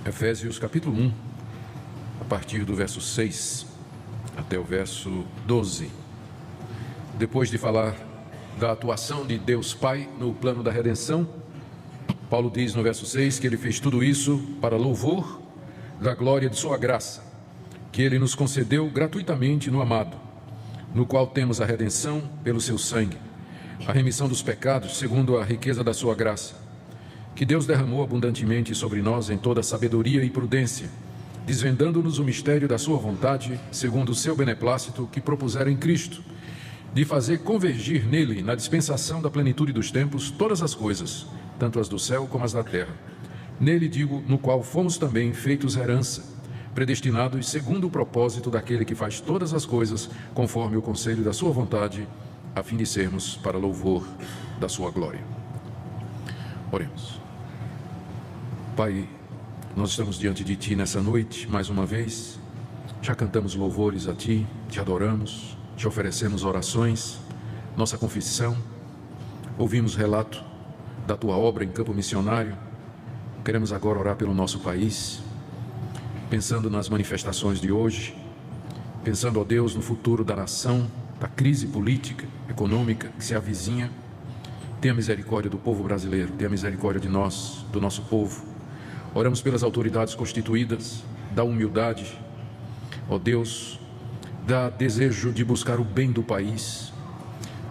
Efésios capítulo 1, a partir do verso 6 até o verso 12. Depois de falar da atuação de Deus Pai no plano da redenção, Paulo diz no verso 6 que ele fez tudo isso para louvor da glória de sua graça, que ele nos concedeu gratuitamente no amado, no qual temos a redenção pelo seu sangue, a remissão dos pecados segundo a riqueza da sua graça, que Deus derramou abundantemente sobre nós em toda sabedoria e prudência, desvendando-nos o mistério da sua vontade, segundo o seu beneplácito que propusera em Cristo, de fazer convergir nele, na dispensação da plenitude dos tempos, todas as coisas, tanto as do céu como as da terra. Nele, digo, no qual fomos também feitos herança, predestinados segundo o propósito daquele que faz todas as coisas, conforme o conselho da sua vontade, a fim de sermos para louvor da sua glória. Oremos. Pai, nós estamos diante de Ti nessa noite, mais uma vez. Já cantamos louvores a Ti, Te adoramos, Te oferecemos orações, nossa confissão. Ouvimos relato da Tua obra em campo missionário. Queremos agora orar pelo nosso país, pensando nas manifestações de hoje, pensando, ó Deus, no futuro da nação, da crise política, econômica que se avizinha. Tenha misericórdia do povo brasileiro, tenha misericórdia de nós, do nosso povo. Oramos pelas autoridades constituídas, da humildade, ó Deus, dá desejo de buscar o bem do país,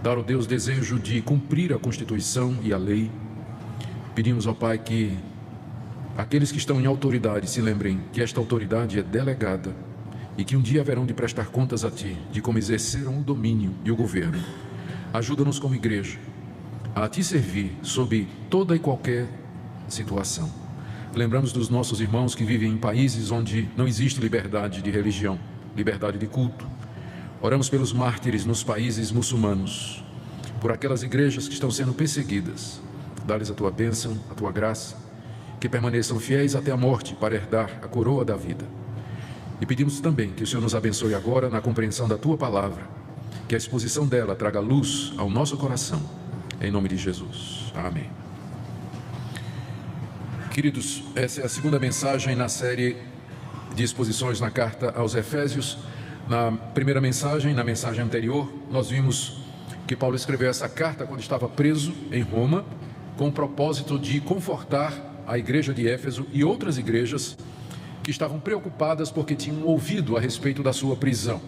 dá, ó Deus, desejo de cumprir a Constituição e a lei. Pedimos, ó Pai, que aqueles que estão em autoridade se lembrem que esta autoridade é delegada e que um dia haverão de prestar contas a Ti, de como exerceram o domínio e o governo. Ajuda-nos como igreja a Ti servir sob toda e qualquer situação. Lembramos dos nossos irmãos que vivem em países onde não existe liberdade de religião, liberdade de culto. Oramos pelos mártires nos países muçulmanos, por aquelas igrejas que estão sendo perseguidas. Dá-lhes a Tua bênção, a Tua graça, que permaneçam fiéis até a morte para herdar a coroa da vida. E pedimos também que o Senhor nos abençoe agora na compreensão da Tua palavra, que a exposição dela traga luz ao nosso coração. Em nome de Jesus. Amém. Queridos, essa é a segunda mensagem na série de exposições na carta aos Efésios. Na primeira mensagem, na mensagem anterior, nós vimos que Paulo escreveu essa carta quando estava preso em Roma, com o propósito de confortar a igreja de Éfeso e outras igrejas que estavam preocupadas porque tinham ouvido a respeito da sua prisão.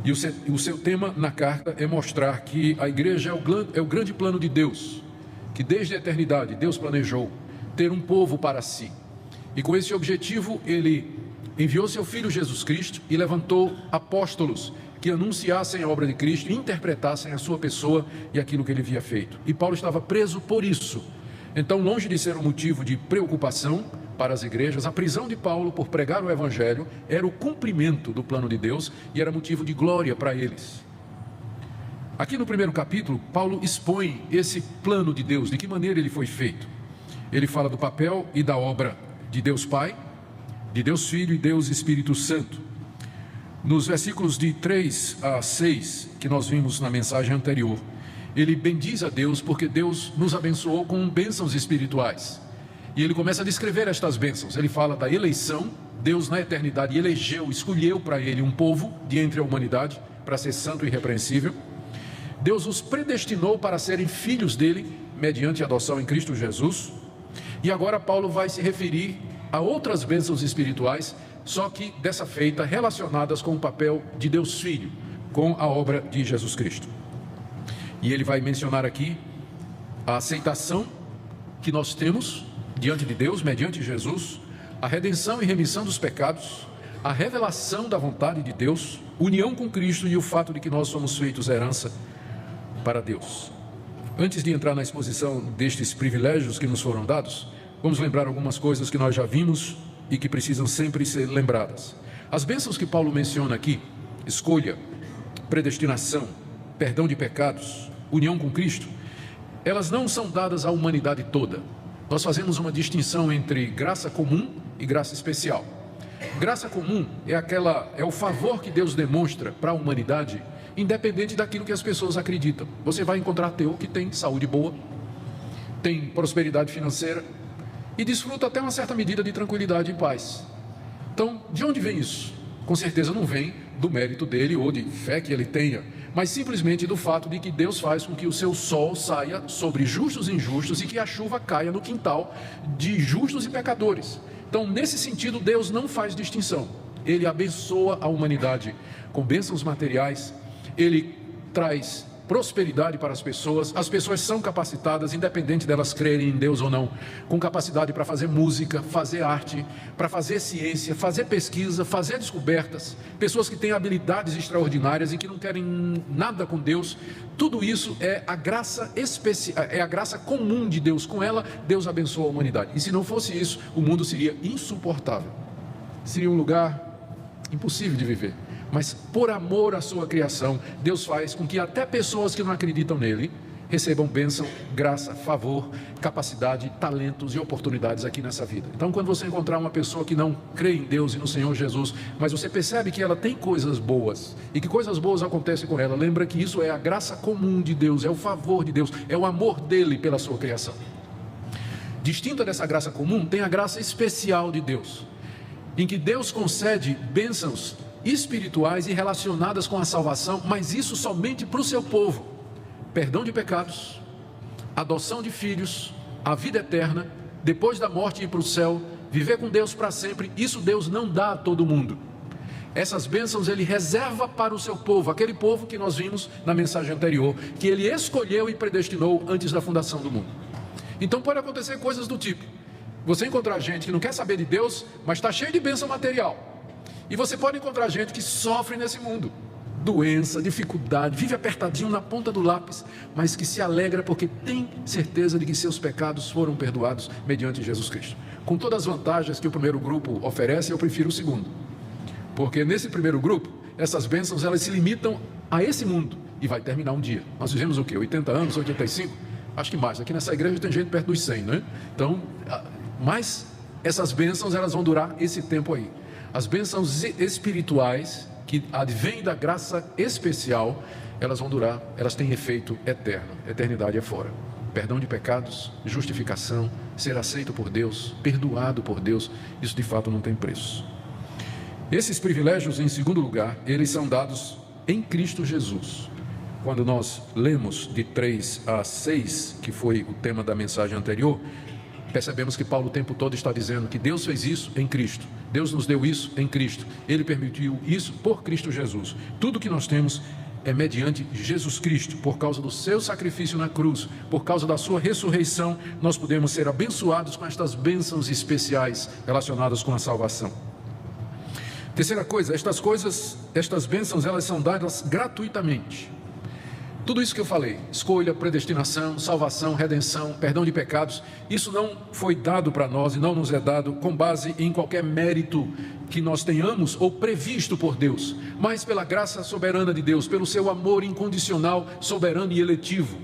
E o seu tema na carta é mostrar que a igreja é o grande plano de Deus, que desde a eternidade Deus planejou ter um povo para si. E com esse objetivo ele enviou seu Filho Jesus Cristo e levantou apóstolos que anunciassem a obra de Cristo e interpretassem a sua pessoa e aquilo que ele havia feito. E Paulo estava preso por isso. Então, longe de ser um motivo de preocupação para as igrejas, a prisão de Paulo por pregar o Evangelho era o cumprimento do plano de Deus e era motivo de glória para eles. Aqui no primeiro capítulo, Paulo expõe esse plano de Deus, de que maneira ele foi feito. Ele fala do papel e da obra de Deus Pai, de Deus Filho e Deus Espírito Santo. Nos versículos de 3 a 6, que nós vimos na mensagem anterior, ele bendiz a Deus porque Deus nos abençoou com bênçãos espirituais. E ele começa a descrever estas bênçãos. Ele fala da eleição. Deus na eternidade elegeu, escolheu para ele um povo de entre a humanidade para ser santo e irrepreensível. Deus os predestinou para serem filhos dele mediante a adoção em Cristo Jesus. E agora Paulo vai se referir a outras bênçãos espirituais, só que dessa feita relacionadas com o papel de Deus Filho, com a obra de Jesus Cristo. E ele vai mencionar aqui a aceitação que nós temos diante de Deus, mediante Jesus, a redenção e remissão dos pecados, a revelação da vontade de Deus, união com Cristo e o fato de que nós somos feitos herança para Deus. Antes de entrar na exposição destes privilégios que nos foram dados, vamos lembrar algumas coisas que nós já vimos e que precisam sempre ser lembradas. As bênçãos que Paulo menciona aqui, escolha, predestinação, perdão de pecados, união com Cristo, elas não são dadas à humanidade toda. Nós fazemos uma distinção entre graça comum e graça especial. Graça comum é o favor que Deus demonstra para a humanidade, independente daquilo que as pessoas acreditam. Você vai encontrar ateu que tem saúde boa, tem prosperidade financeira, e desfruta até uma certa medida de tranquilidade e paz. Então, de onde vem isso? Com certeza não vem do mérito dele ou de fé que ele tenha, mas simplesmente do fato de que Deus faz com que o seu sol saia sobre justos e injustos e que a chuva caia no quintal de justos e pecadores. Então, nesse sentido, Deus não faz distinção. Ele abençoa a humanidade com bênçãos materiais, ele traz prosperidade para as pessoas são capacitadas, independente delas crerem em Deus ou não, com capacidade para fazer música, fazer arte, para fazer ciência, fazer pesquisa, fazer descobertas, pessoas que têm habilidades extraordinárias e que não querem nada com Deus. Tudo isso é a graça especial, é a graça comum de Deus. Com ela, Deus abençoa a humanidade. E se não fosse isso, o mundo seria insuportável, seria um lugar impossível de viver. Mas por amor à sua criação, Deus faz com que até pessoas que não acreditam nele recebam bênção, graça, favor, capacidade, talentos e oportunidades aqui nessa vida. Então, quando você encontrar uma pessoa que não crê em Deus e no Senhor Jesus, mas você percebe que ela tem coisas boas e que coisas boas acontecem com ela, lembra que isso é a graça comum de Deus, é o favor de Deus, é o amor dele pela sua criação. Distinta dessa graça comum, tem a graça especial de Deus, em que Deus concede bênçãos espirituais e relacionadas com a salvação, mas isso somente para o seu povo: perdão de pecados, adoção de filhos, a vida eterna, depois da morte ir para o céu, viver com Deus para sempre. Isso Deus não dá a todo mundo. Essas bênçãos ele reserva para o seu povo, aquele povo que nós vimos na mensagem anterior, que ele escolheu e predestinou antes da fundação do mundo. Então pode acontecer coisas do tipo: você encontrar gente que não quer saber de Deus, mas está cheio de bênção material. E você pode encontrar gente que sofre nesse mundo, doença, dificuldade, vive apertadinho na ponta do lápis, mas que se alegra porque tem certeza de que seus pecados foram perdoados mediante Jesus Cristo. Com todas as vantagens que o primeiro grupo oferece, eu prefiro o segundo, porque nesse primeiro grupo, essas bênçãos elas se limitam a esse mundo e vai terminar um dia. Nós vivemos o quê? 80 anos, 85? Acho que mais. Aqui nessa igreja tem gente perto dos 100, né? Então, mas essas bênçãos elas vão durar esse tempo aí. As bênçãos espirituais que advêm da graça especial, elas vão durar, elas têm efeito eterno. Eternidade é fora. Perdão de pecados, justificação, ser aceito por Deus, perdoado por Deus, isso de fato não tem preço. Esses privilégios, em segundo lugar, eles são dados em Cristo Jesus. Quando nós lemos de 3 a 6, que foi o tema da mensagem anterior, percebemos que Paulo o tempo todo está dizendo que Deus fez isso em Cristo, Deus nos deu isso em Cristo, Ele permitiu isso por Cristo Jesus. Tudo que nós temos é mediante Jesus Cristo, por causa do seu sacrifício na cruz, por causa da sua ressurreição, nós podemos ser abençoados com estas bênçãos especiais relacionadas com a salvação. Terceira coisa, estas bênçãos, elas são dadas gratuitamente. Tudo isso que eu falei, escolha, predestinação, salvação, redenção, perdão de pecados, isso não foi dado para nós e não nos é dado com base em qualquer mérito que nós tenhamos ou previsto por Deus, mas pela graça soberana de Deus, pelo seu amor incondicional, soberano e eletivo,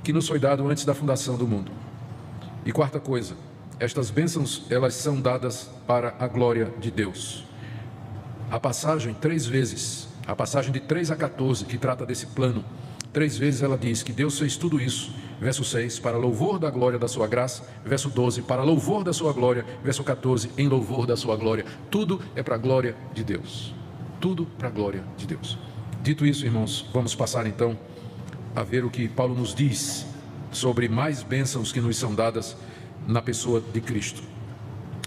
que nos foi dado antes da fundação do mundo. E quarta coisa, estas bênçãos, elas são dadas para a glória de Deus. A passagem 3 vezes, a passagem de 3 a 14, que trata desse plano, 3 vezes ela diz que Deus fez tudo isso. Verso 6, para louvor da glória da sua graça. Verso 12, para louvor da sua glória. Verso 14, em louvor da sua glória. Tudo é para a glória de Deus. Tudo para a glória de Deus. Dito isso, irmãos, vamos passar então a ver o que Paulo nos diz sobre mais bênçãos que nos são dadas na pessoa de Cristo.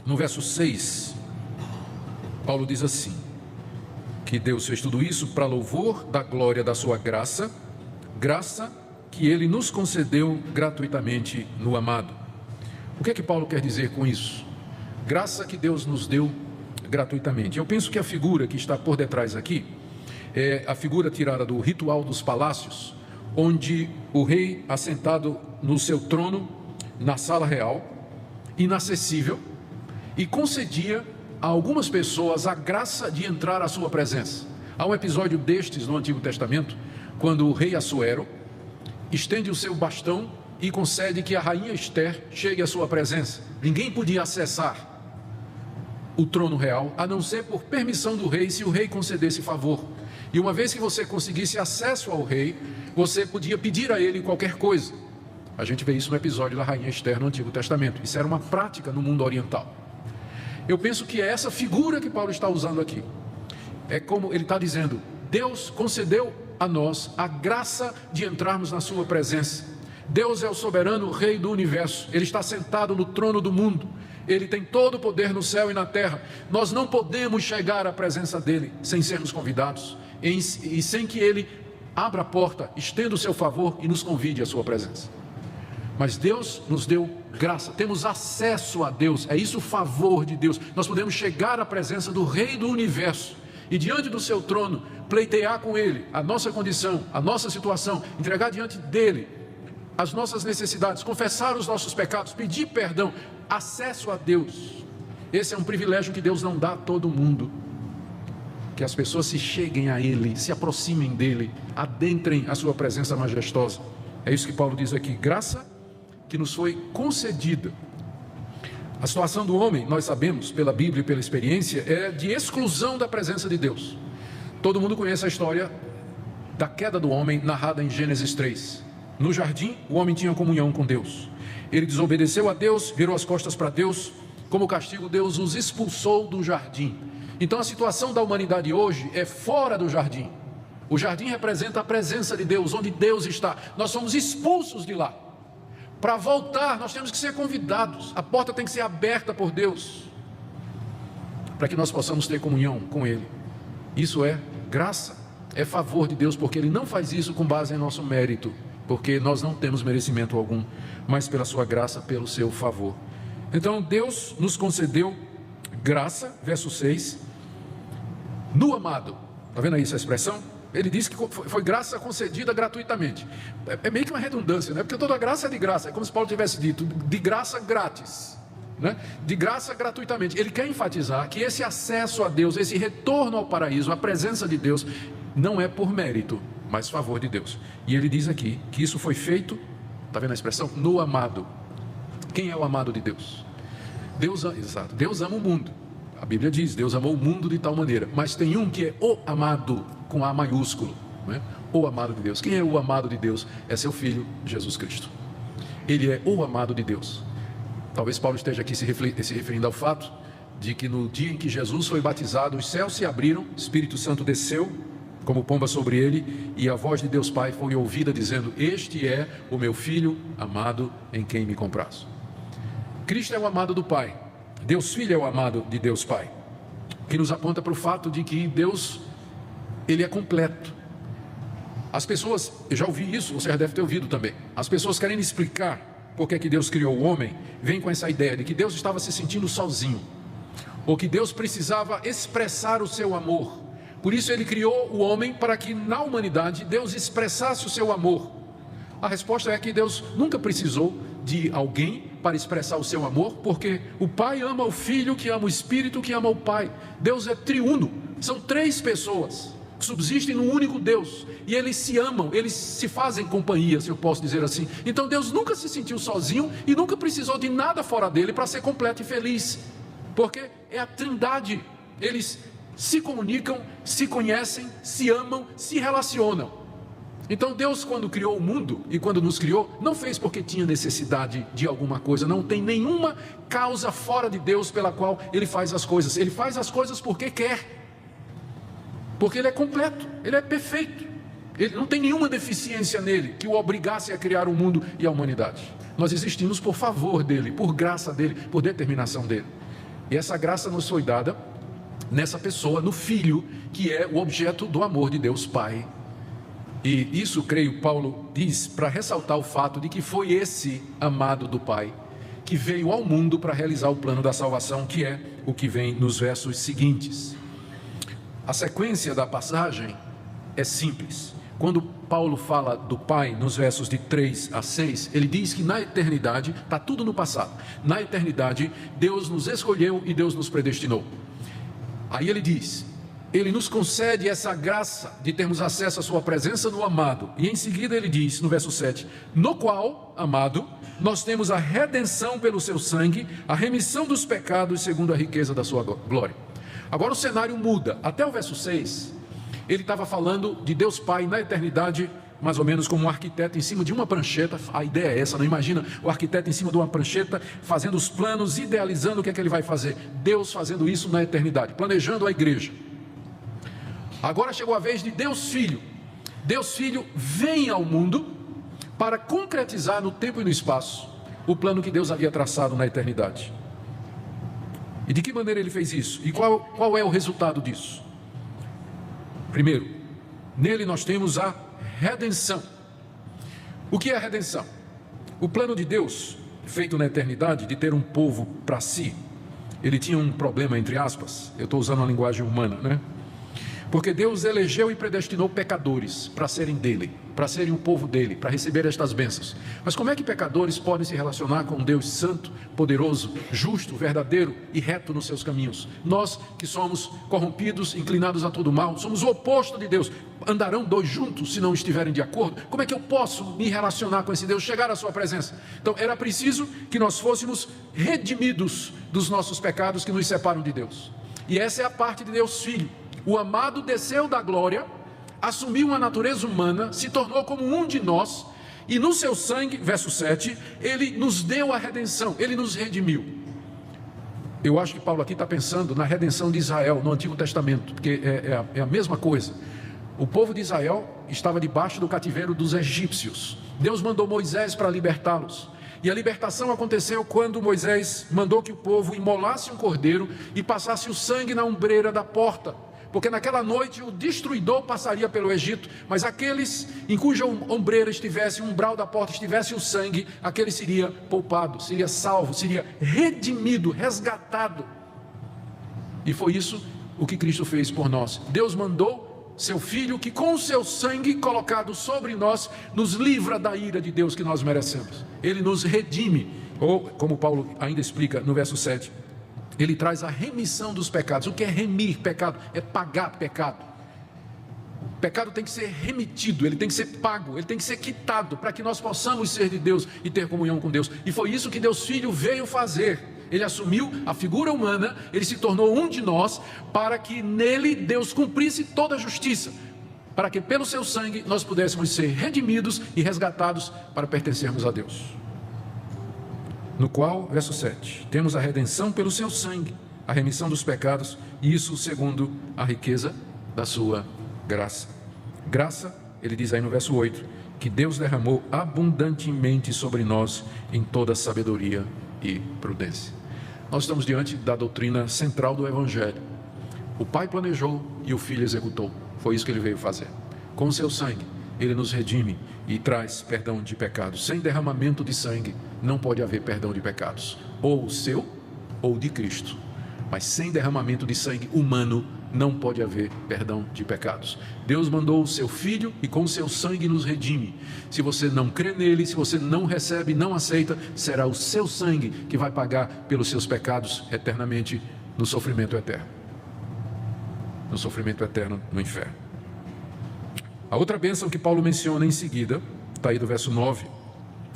No verso 6, Paulo diz assim, que Deus fez tudo isso para louvor da glória da sua graça, graça que Ele nos concedeu gratuitamente no amado. O que é que Paulo quer dizer com isso? Graça que Deus nos deu gratuitamente. Eu penso que a figura que está por detrás aqui é a figura tirada do ritual dos palácios, onde o rei, assentado no seu trono, na sala real, inacessível, e concedia a algumas pessoas a graça de entrar à sua presença. Há um episódio destes no Antigo Testamento, quando o rei Assuero estende o seu bastão e concede que a rainha Ester chegue à sua presença. Ninguém podia acessar o trono real, a não ser por permissão do rei, se o rei concedesse favor. E uma vez que você conseguisse acesso ao rei, você podia pedir a ele qualquer coisa. A gente vê isso no episódio da rainha Esther no Antigo Testamento. Isso era uma prática no mundo oriental. Eu penso que é essa figura que Paulo está usando aqui. É como ele está dizendo: Deus concedeu a nós a graça de entrarmos na sua presença. Deus é o soberano Rei do universo. Ele está sentado no trono do mundo. Ele tem todo o poder no céu e na terra. Nós não podemos chegar à presença dele sem sermos convidados e sem que ele abra a porta, estenda o seu favor e nos convide à sua presença. Mas Deus nos deu graça, temos acesso a Deus, é isso o favor de Deus. Nós podemos chegar à presença do Rei do universo e diante do seu trono pleitear com ele a nossa condição, a nossa situação, entregar diante dele as nossas necessidades, confessar os nossos pecados, pedir perdão, acesso a Deus. Esse é um privilégio que Deus não dá a todo mundo. Que as pessoas se cheguem a ele, se aproximem dele, adentrem a sua presença majestosa. É isso que Paulo diz aqui, graça que nos foi concedida. A situação do homem, nós sabemos pela Bíblia e pela experiência, é de exclusão da presença de Deus. Todo mundo conhece a história da queda do homem narrada em Gênesis 3. No jardim, o homem tinha comunhão com Deus. Ele desobedeceu a Deus, virou as costas para Deus. Como castigo, Deus os expulsou do jardim. Então a situação da humanidade hoje é fora do jardim. O jardim representa a presença de Deus, onde Deus está. Nós somos expulsos de lá. Para voltar, nós temos que ser convidados. A porta tem que ser aberta por Deus, para que nós possamos ter comunhão com Ele. Isso é graça, é favor de Deus, porque Ele não faz isso com base em nosso mérito, porque nós não temos merecimento algum, mas pela sua graça, pelo seu favor. Então Deus nos concedeu graça, verso 6, no amado. Está vendo aí essa expressão? Ele disse que foi graça concedida gratuitamente. É meio que uma redundância, né? Porque toda graça é de graça. É como se Paulo tivesse dito, de graça grátis, né? De graça gratuitamente. Ele quer enfatizar que esse acesso a Deus, esse retorno ao paraíso, a presença de Deus, não é por mérito, mas favor de Deus. E ele diz aqui que isso foi feito, está vendo a expressão? No amado. Quem é o amado de Deus? Exato. Deus ama o mundo. A Bíblia diz, Deus amou o mundo de tal maneira. Mas tem um que é o amado, com A maiúsculo, né? O amado de Deus. Quem é o amado de Deus? É seu Filho, Jesus Cristo. Ele é o amado de Deus. Talvez Paulo esteja aqui se referindo ao fato de que no dia em que Jesus foi batizado, os céus se abriram, o Espírito Santo desceu como pomba sobre ele, e a voz de Deus Pai foi ouvida dizendo: este é o meu Filho amado, em quem me comprazo. Cristo é o amado do Pai. Deus Filho é o amado de Deus Pai, que nos aponta para o fato de que Deus, Ele é completo. As pessoas, eu já ouvi isso, você já deve ter ouvido também. As pessoas querendo explicar por que Deus criou o homem, vêm com essa ideia de que Deus estava se sentindo sozinho, ou que Deus precisava expressar o seu amor. Por isso Ele criou o homem para que na humanidade Deus expressasse o seu amor. A resposta é que Deus nunca precisou de alguém para expressar o seu amor, porque o Pai ama o Filho, que ama o Espírito, que ama o Pai. Deus é triuno, são três pessoas que subsistem num único Deus, e eles se amam, eles se fazem companhia, se eu posso dizer assim. Então Deus nunca se sentiu sozinho e nunca precisou de nada fora dele para ser completo e feliz, porque é a Trindade. Eles se comunicam, se conhecem, se amam, se relacionam. Então Deus, quando criou o mundo e quando nos criou, não fez porque tinha necessidade de alguma coisa. Não tem nenhuma causa fora de Deus pela qual Ele faz as coisas. Ele faz as coisas porque quer, porque Ele é completo, Ele é perfeito. Ele não tem nenhuma deficiência nele que o obrigasse a criar o mundo e a humanidade. Nós existimos por favor dele, por graça dele, por determinação dele. E essa graça nos foi dada nessa pessoa, no Filho, que é o objeto do amor de Deus Pai. E isso, creio, Paulo diz para ressaltar o fato de que foi esse amado do Pai que veio ao mundo para realizar o plano da salvação, que é o que vem nos versos seguintes. A sequência da passagem é simples. Quando Paulo fala do Pai, nos versos de 3 a 6, ele diz que na eternidade, está tudo no passado, na eternidade Deus nos escolheu e Deus nos predestinou. Aí ele diz: Ele nos concede essa graça de termos acesso à sua presença no amado. E em seguida ele diz, no verso 7, no qual, amado, nós temos a redenção pelo seu sangue, a remissão dos pecados segundo a riqueza da sua glória. Agora o cenário muda. Até o verso 6, ele estava falando de Deus Pai na eternidade mais ou menos como um arquiteto em cima de uma prancheta. A ideia é essa, não imagina o arquiteto em cima de uma prancheta, fazendo os planos, idealizando o que é que ele vai fazer. Deus fazendo isso na eternidade, planejando a igreja. Agora chegou a vez de Deus Filho. Deus Filho vem ao mundo para concretizar no tempo e no espaço o plano que Deus havia traçado na eternidade. E de que maneira ele fez isso? E qual é o resultado disso? Primeiro, nele nós temos a redenção. O que é a redenção? O plano de Deus, feito na eternidade, de ter um povo para si, ele tinha um problema, entre aspas. Eu estou usando a linguagem humana, né? Porque Deus elegeu e predestinou pecadores para serem dele, para serem o povo dele, para receber estas bênçãos. Mas como é que pecadores podem se relacionar com um Deus santo, poderoso, justo, verdadeiro e reto nos seus caminhos? Nós que somos corrompidos, inclinados a todo mal, somos o oposto de Deus. Andarão dois juntos se não estiverem de acordo? Como é que eu posso me relacionar com esse Deus, chegar à sua presença? Então era preciso que nós fôssemos redimidos dos nossos pecados que nos separam de Deus. E essa é a parte de Deus Filho. O amado desceu da glória, assumiu uma natureza humana, se tornou como um de nós, e no seu sangue, verso 7, ele nos deu a redenção, ele nos redimiu. Eu acho que Paulo aqui está pensando na redenção de Israel no Antigo Testamento, porque é a mesma coisa. O povo de Israel estava debaixo do cativeiro dos egípcios. Deus mandou Moisés para libertá-los. E a libertação aconteceu quando Moisés mandou que o povo imolasse um cordeiro e passasse o sangue na ombreira da porta. Porque naquela noite o destruidor passaria pelo Egito, mas aqueles em cuja ombreira estivesse, o umbral da porta estivesse o sangue, aquele seria poupado, seria salvo, seria redimido, resgatado. E foi isso o que Cristo fez por nós. Deus mandou seu Filho que com o seu sangue colocado sobre nós, nos livra da ira de Deus que nós merecemos. Ele nos redime, ou como Paulo ainda explica no verso 7, ele traz a remissão dos pecados. O que é remir pecado? É pagar pecado. O pecado tem que ser remitido, ele tem que ser pago, ele tem que ser quitado, para que nós possamos ser de Deus e ter comunhão com Deus. E foi isso que Deus Filho veio fazer. Ele assumiu a figura humana, ele se tornou um de nós, para que nele Deus cumprisse toda a justiça, para que pelo seu sangue nós pudéssemos ser redimidos e resgatados para pertencermos a Deus. No qual, verso 7, temos a redenção pelo seu sangue, a remissão dos pecados, e isso segundo a riqueza da sua graça. Graça, ele diz aí no verso 8, que Deus derramou abundantemente sobre nós em toda sabedoria e prudência. Nós estamos diante da doutrina central do Evangelho. O Pai planejou e o Filho executou. Foi isso que ele veio fazer. Com o seu sangue, ele nos redime e traz perdão de pecados. Sem derramamento de sangue não pode haver perdão de pecados, ou o seu ou de Cristo. Mas sem derramamento de sangue humano não pode haver perdão de pecados. Deus mandou o seu Filho e com o seu sangue nos redime. Se você não crê nele, se você não recebe, não aceita, será o seu sangue que vai pagar pelos seus pecados eternamente no sofrimento eterno. No sofrimento eterno no inferno. A outra bênção que Paulo menciona em seguida, está aí do verso 9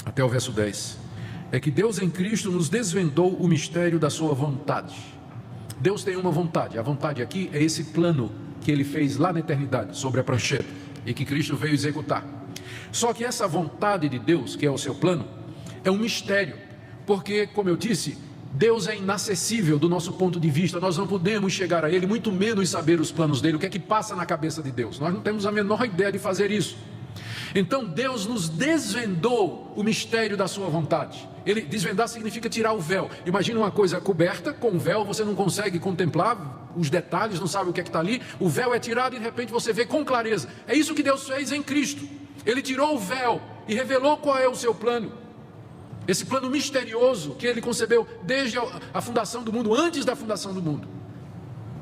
até o verso 10, é que Deus em Cristo nos desvendou o mistério da sua vontade. Deus tem uma vontade, a vontade aqui é esse plano que ele fez lá na eternidade, sobre a prancheta, e que Cristo veio executar. Só que essa vontade de Deus, que é o seu plano, é um mistério, porque, como eu disse, Deus é inacessível do nosso ponto de vista, nós não podemos chegar a Ele, muito menos saber os planos dEle, o que é que passa na cabeça de Deus, nós não temos a menor ideia de fazer isso. Então Deus nos desvendou o mistério da sua vontade. Ele desvendar significa tirar o véu. Imagina uma coisa coberta com um véu, você não consegue contemplar os detalhes, não sabe o que é que está ali, o véu é tirado e de repente você vê com clareza. É isso que Deus fez em Cristo. Ele tirou o véu e revelou qual é o seu plano. Esse plano misterioso que ele concebeu desde a fundação do mundo, antes da fundação do mundo.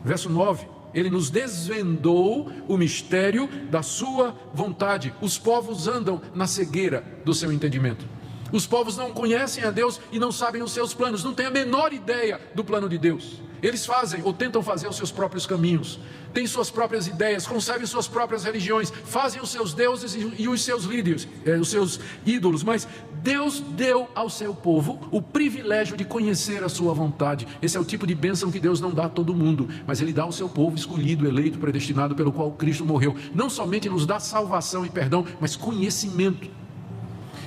Verso 9, ele nos desvendou o mistério da sua vontade. Os povos andam na cegueira do seu entendimento. Os povos não conhecem a Deus e não sabem os seus planos, não têm a menor ideia do plano de Deus. Eles fazem ou tentam fazer os seus próprios caminhos, têm suas próprias ideias, concebem suas próprias religiões, fazem os seus deuses e os seus líderes, os seus ídolos. Mas Deus deu ao seu povo o privilégio de conhecer a sua vontade. Esse é o tipo de bênção que Deus não dá a todo mundo, mas Ele dá ao seu povo escolhido, eleito, predestinado, pelo qual Cristo morreu. Não somente nos dá salvação e perdão, mas conhecimento.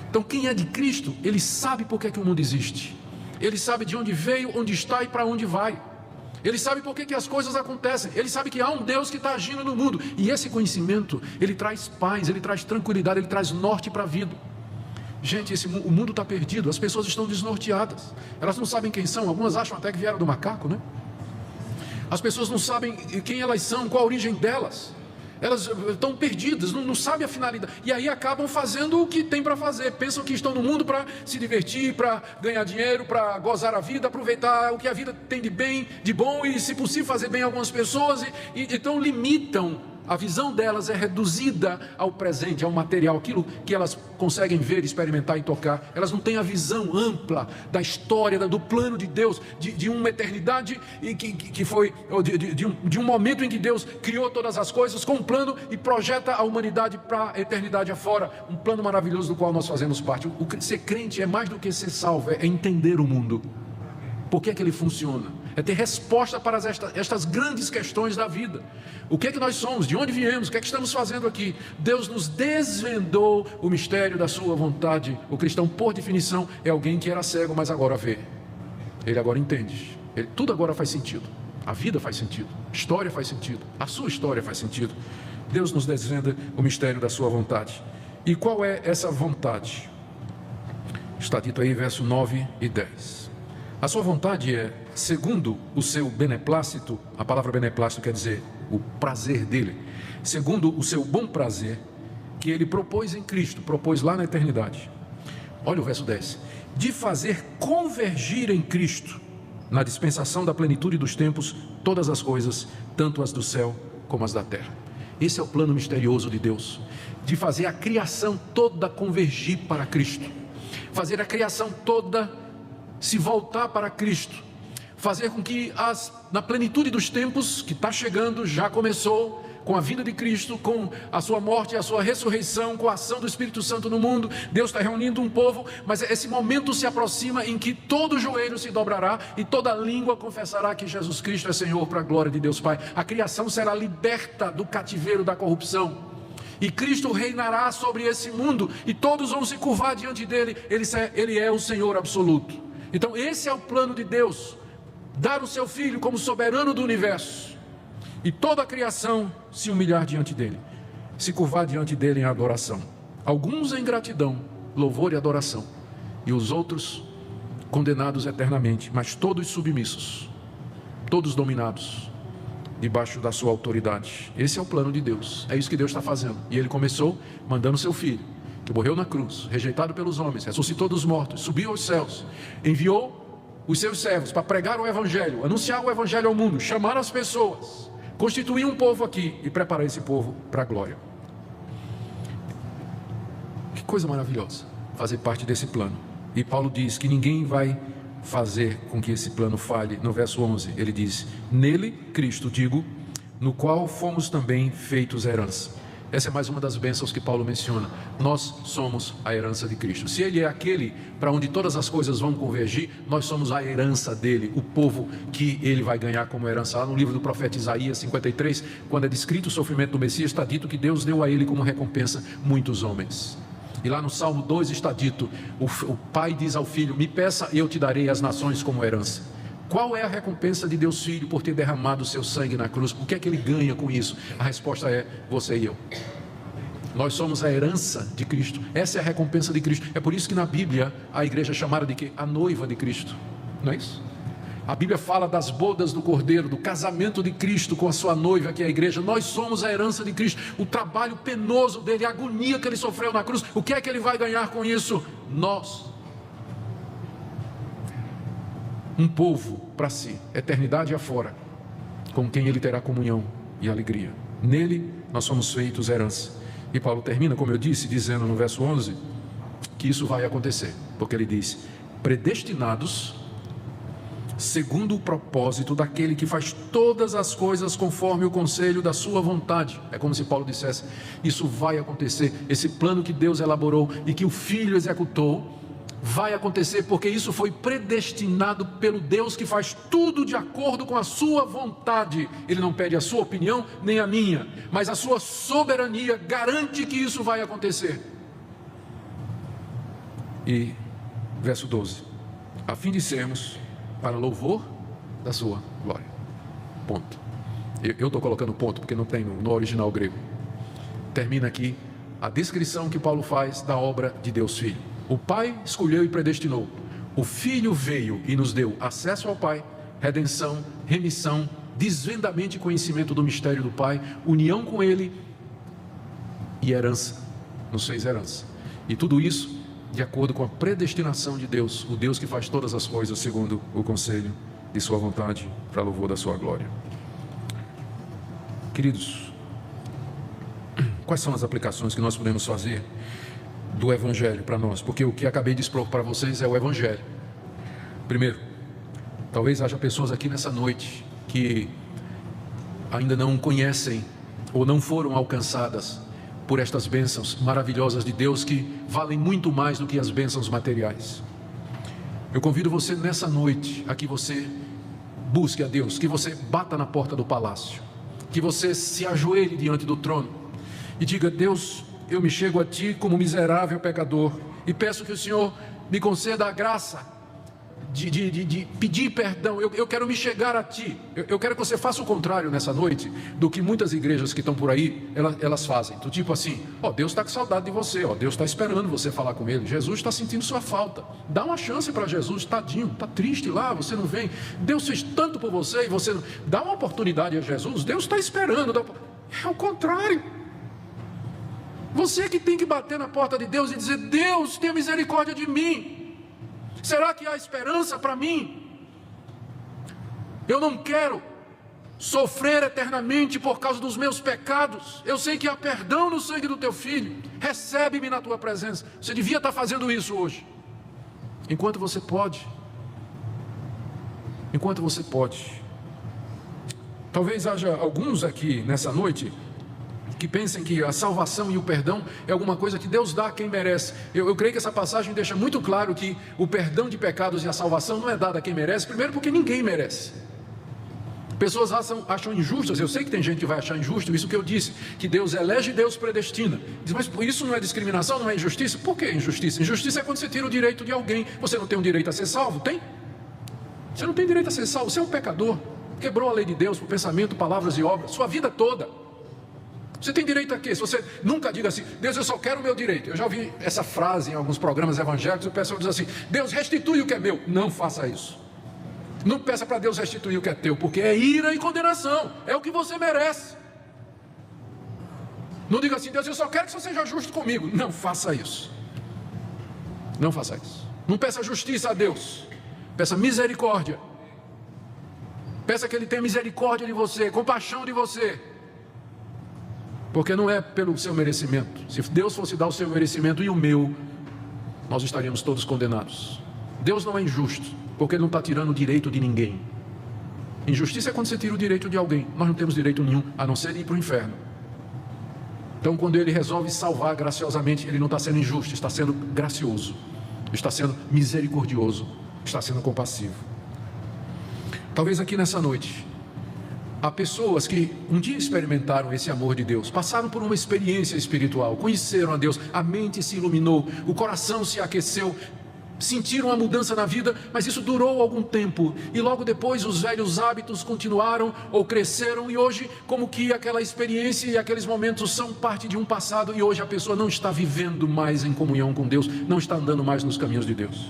Então quem é de Cristo, ele sabe por que o mundo existe. Ele sabe de onde veio, onde está e para onde vai. Ele sabe por que as coisas acontecem. Ele sabe que há um Deus que está agindo no mundo. E esse conhecimento, ele traz paz, ele traz tranquilidade, ele traz norte para a vida. Gente, o mundo está perdido, as pessoas estão desnorteadas. Elas não sabem quem são, algumas acham até que vieram do macaco, né? As pessoas não sabem quem elas são, qual a origem delas. Elas estão perdidas, não sabem a finalidade. E aí acabam fazendo o que tem para fazer. Pensam que estão no mundo para se divertir, para ganhar dinheiro, para gozar a vida, aproveitar o que a vida tem de bem, de bom, e se possível fazer bem a algumas pessoas. Então limitam. A visão delas é reduzida ao presente, ao material, aquilo que elas conseguem ver, experimentar e tocar. Elas não têm a visão ampla da história, do plano de Deus, de uma eternidade que foi, de um momento em que Deus criou todas as coisas com um plano e projeta a humanidade para a eternidade afora. Um plano maravilhoso do qual nós fazemos parte. Ser crente é mais do que ser salvo, é entender o mundo. Por que é que ele funciona? É ter resposta para estas grandes questões da vida. O que é que nós somos? De onde viemos? O que é que estamos fazendo aqui? Deus nos desvendou o mistério da sua vontade. O cristão, por definição, é alguém que era cego, mas agora vê. Ele agora entende. Tudo agora faz sentido. A vida faz sentido. A história faz sentido. A sua história faz sentido. Deus nos desvenda o mistério da sua vontade. E qual é essa vontade? Está dito aí, verso 9 e 10. A sua vontade é, segundo o seu beneplácito, a palavra beneplácito quer dizer o prazer dele, segundo o seu bom prazer, que ele propôs em Cristo, propôs lá na eternidade. Olha o verso 10. De fazer convergir em Cristo, na dispensação da plenitude dos tempos, todas as coisas, tanto as do céu como as da terra. Esse é o plano misterioso de Deus, de fazer a criação toda convergir para Cristo, fazer a criação toda se voltar para Cristo, fazer com que na plenitude dos tempos, que está chegando, já começou, com a vinda de Cristo, com a sua morte e a sua ressurreição, com a ação do Espírito Santo no mundo, Deus está reunindo um povo, mas esse momento se aproxima em que todo joelho se dobrará e toda língua confessará que Jesus Cristo é Senhor, para a glória de Deus Pai. A criação será liberta do cativeiro da corrupção, e Cristo reinará sobre esse mundo, e todos vão se curvar diante dele. Ele é o Senhor absoluto. Então esse é o plano de Deus, dar o seu Filho como soberano do universo, e toda a criação se humilhar diante dele, se curvar diante dele em adoração. Alguns em gratidão, louvor e adoração, e os outros condenados eternamente, mas todos submissos, todos dominados, debaixo da sua autoridade. Esse é o plano de Deus, é isso que Deus está fazendo. E ele começou mandando seu Filho, que morreu na cruz, rejeitado pelos homens, ressuscitou dos mortos, subiu aos céus, enviou os seus servos para pregar o Evangelho, anunciar o Evangelho ao mundo, chamar as pessoas, constituir um povo aqui e preparar esse povo para a glória. Que coisa maravilhosa fazer parte desse plano. E Paulo diz que ninguém vai fazer com que esse plano falhe. No verso 11 ele diz: nele, Cristo, digo, no qual fomos também feitos herança. Essa é mais uma das bênçãos que Paulo menciona. Nós somos a herança de Cristo. Se ele é aquele para onde todas as coisas vão convergir, nós somos a herança dele, o povo que ele vai ganhar como herança. Lá no livro do profeta Isaías 53, quando é descrito o sofrimento do Messias, está dito que Deus deu a ele como recompensa muitos homens. E lá no Salmo 2 está dito, o pai diz ao filho: me peça e eu te darei as nações como herança. Qual é a recompensa de Deus Filho por ter derramado o seu sangue na cruz? O que é que ele ganha com isso? A resposta é você e eu. Nós somos a herança de Cristo. Essa é a recompensa de Cristo. É por isso que na Bíblia a igreja é chamada de quê? A noiva de Cristo. Não é isso? A Bíblia fala das bodas do Cordeiro, do casamento de Cristo com a sua noiva, que é a igreja. Nós somos a herança de Cristo. O trabalho penoso dele, a agonia que ele sofreu na cruz, o que é que ele vai ganhar com isso? Nós. Um povo para si, eternidade afora, com quem ele terá comunhão e alegria. Nele nós somos feitos herança. E Paulo termina, como eu disse, dizendo no verso 11, que isso vai acontecer, porque ele diz: predestinados segundo o propósito daquele que faz todas as coisas conforme o conselho da sua vontade. É como se Paulo dissesse, isso vai acontecer, esse plano que Deus elaborou e que o Filho executou, vai acontecer porque isso foi predestinado pelo Deus que faz tudo de acordo com a sua vontade. Ele não pede a sua opinião nem a minha, mas a sua soberania garante que isso vai acontecer. E verso 12, a fim de sermos para louvor da sua glória. Ponto. Eu estou colocando ponto porque não tem no original grego. Termina aqui a descrição que Paulo faz da obra de Deus Filho. O Pai escolheu e predestinou. O Filho veio e nos deu acesso ao Pai, redenção, remissão, desvendamento e conhecimento do mistério do Pai, união com Ele e herança. Nos fez herança. E tudo isso de acordo com a predestinação de Deus, o Deus que faz todas as coisas segundo o conselho de sua vontade, para louvor da sua glória. Queridos, quais são as aplicações que nós podemos fazer do Evangelho para nós? Porque o que acabei de expor para vocês é o Evangelho. Primeiro, talvez haja pessoas aqui nessa noite que ainda não conhecem ou não foram alcançadas por estas bênçãos maravilhosas de Deus, que valem muito mais do que as bênçãos materiais. Eu convido você nessa noite a que você busque a Deus, que você bata na porta do palácio, que você se ajoelhe diante do trono e diga: Deus, eu me chego a Ti como miserável pecador e peço que o Senhor me conceda a graça de pedir perdão. Eu quero me chegar a Ti. Eu quero que você faça o contrário nessa noite do que muitas igrejas que estão por aí, elas fazem. Do tipo assim, Deus está com saudade de você, Deus está esperando você falar com Ele, Jesus está sentindo sua falta. Dá uma chance para Jesus, tadinho, está triste lá, você não vem. Deus fez tanto por você e você não... Dá uma oportunidade a Jesus, Deus está esperando. É o contrário. Você que tem que bater na porta de Deus e dizer: Deus, tenha misericórdia de mim. Será que há esperança para mim? Eu não quero sofrer eternamente por causa dos meus pecados. Eu sei que há perdão no sangue do Teu Filho. Recebe-me na Tua presença. Você devia estar fazendo isso hoje. Enquanto você pode. Enquanto você pode. Talvez haja alguns aqui nessa noite que pensem que a salvação e o perdão é alguma coisa que Deus dá a quem merece. Eu creio que essa passagem deixa muito claro que o perdão de pecados e a salvação não é dada a quem merece. Primeiro porque ninguém merece. Pessoas acham injustas. Eu sei que tem gente que vai achar injusto isso que eu disse, que Deus elege e Deus predestina. Diz: mas isso não é discriminação, não é injustiça? Por que injustiça? Injustiça é quando você tira o direito de alguém. Você não tem o direito a ser salvo? Tem? Você não tem direito a ser salvo. Você é um pecador. Quebrou a lei de Deus por pensamento, palavras e obras, sua vida toda. Você tem direito a quê? Se você nunca diga assim: Deus, eu só quero o meu direito. Eu já ouvi essa frase em alguns programas evangélicos. O pessoal diz assim: Deus, restitui o que é meu. Não faça isso. Não peça para Deus restituir o que é teu, porque é ira e condenação. É o que você merece. Não diga assim: Deus, eu só quero que você seja justo comigo. Não faça isso. Não faça isso. Não peça justiça a Deus. Peça misericórdia. Peça que Ele tenha misericórdia de você, compaixão de você. Porque não é pelo seu merecimento. Se Deus fosse dar o seu merecimento e o meu, nós estaríamos todos condenados. Deus não é injusto, porque Ele não está tirando o direito de ninguém. Injustiça é quando você tira o direito de alguém. Nós não temos direito nenhum, a não ser ir para o inferno. Então, quando Ele resolve salvar graciosamente, Ele não está sendo injusto, está sendo gracioso, está sendo misericordioso, está sendo compassivo. Talvez aqui nessa noite há pessoas que um dia experimentaram esse amor de Deus, passaram por uma experiência espiritual, conheceram a Deus, a mente se iluminou, o coração se aqueceu, sentiram a mudança na vida, mas isso durou algum tempo, e logo depois os velhos hábitos continuaram ou cresceram, e hoje como que aquela experiência e aqueles momentos são parte de um passado, e hoje a pessoa não está vivendo mais em comunhão com Deus, não está andando mais nos caminhos de Deus.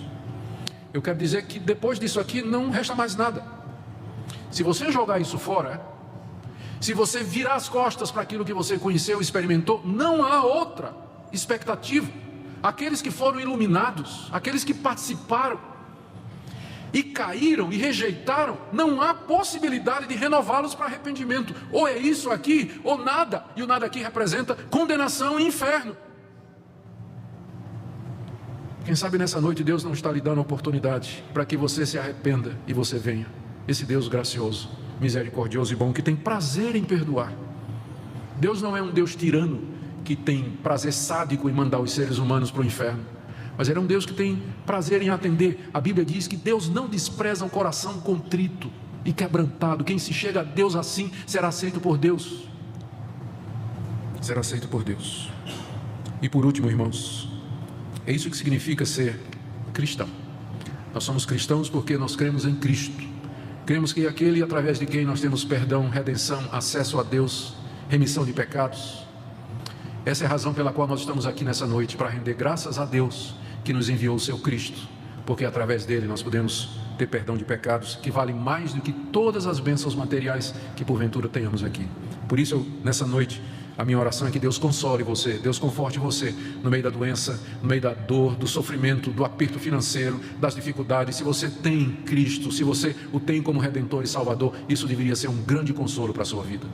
Eu quero dizer que depois disso aqui não resta mais nada. Se você jogar isso fora, se você virar as costas para aquilo que você conheceu e experimentou, não há outra expectativa. Aqueles que foram iluminados, aqueles que participaram e caíram e rejeitaram, não há possibilidade de renová-los para arrependimento. Ou é isso aqui, ou nada. E o nada aqui representa condenação e inferno. Quem sabe nessa noite Deus não está lhe dando a oportunidade para que você se arrependa e você venha. Esse Deus gracioso, misericordioso e bom, que tem prazer em perdoar. Deus não é um Deus tirano que tem prazer sádico em mandar os seres humanos para o inferno, mas Ele é um Deus que tem prazer em atender. A Bíblia diz que Deus não despreza um coração contrito e quebrantado. Quem se chega a Deus assim será aceito por Deus. Será aceito por Deus. E por último, irmãos, é isso que significa ser cristão. Nós somos cristãos porque nós cremos em Cristo. Cremos que é aquele através de quem nós temos perdão, redenção, acesso a Deus, remissão de pecados. Essa é a razão pela qual nós estamos aqui nessa noite, para render graças a Deus que nos enviou o seu Cristo, porque através dele nós podemos ter perdão de pecados, que vale mais do que todas as bênçãos materiais que porventura tenhamos aqui. Por isso, nessa noite, a minha oração é que Deus console você, Deus conforte você no meio da doença, no meio da dor, do sofrimento, do aperto financeiro, das dificuldades. Se você tem Cristo, se você o tem como Redentor e Salvador, isso deveria ser um grande consolo para a sua vida.